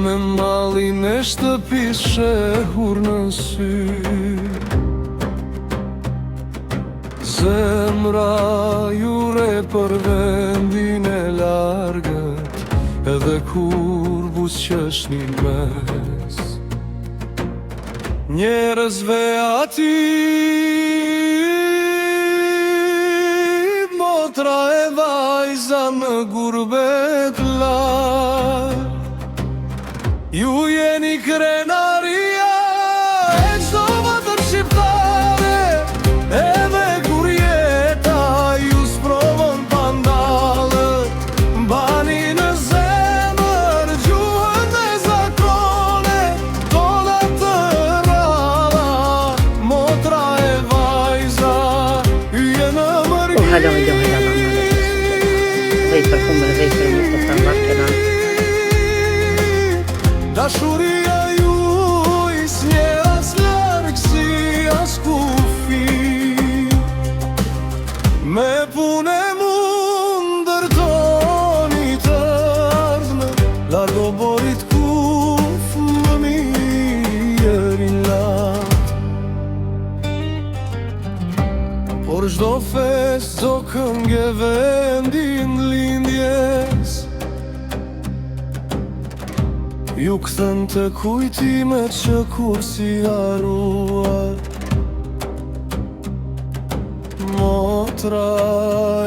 Me mallin e shtëpis shehur në sy. Zemra jure për vendin e largët, edhe kur buzëqesh një mes. Njerëzve aty, motra e vajza në gurbet larg. Ju jeni krenaria e çdo vëtër shqiptare, edhe kur jeta ju sprovon pandallët. Bani në zemër gjuhën e zakone, tona të ralla, motra e vajza, hyje në mërgji. Ojalá me llame la mamá de Rey perfume, Rey permiso, San Marqueran. Dashuria juaj s'nje as larg si as kufi. Me punë mund ndërtoni të ardhme, largo borit ku fëmijërin lat. Por çdo fest, çdo këngë vendin lindjes, ju kthen të kujtimet që kur si haruar. Motra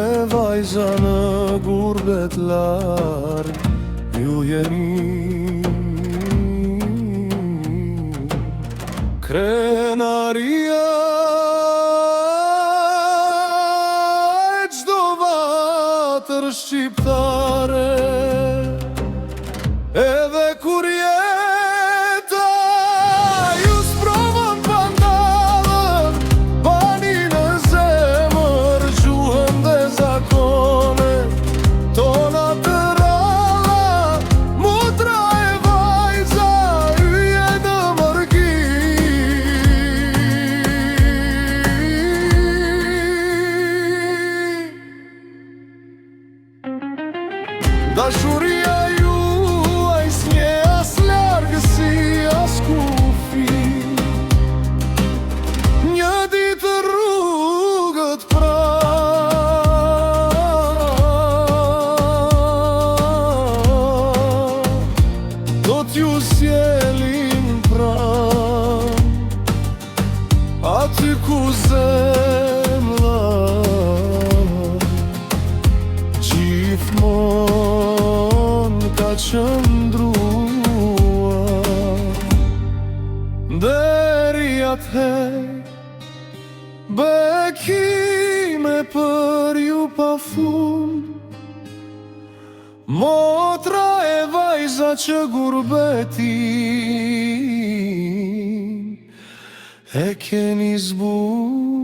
e vajza në gurbet larg, ju jeni krenaria e çdo vatër shqiptare, edhe kur jeta ju sprovon pandallët. Bani në zemër gjuhën dhe zakone, tona të ralla, motra e vajza, hyje në mërgji. Dashuria juaj s'nje as larg si as kufi. Një ditë rrugët do t'ju sjelin pran, aty ku zemra gjithmon ka qëndruar. Deri atëherë bekime për ju pafund, motra e vajza që gurbetin e keni zbuluar.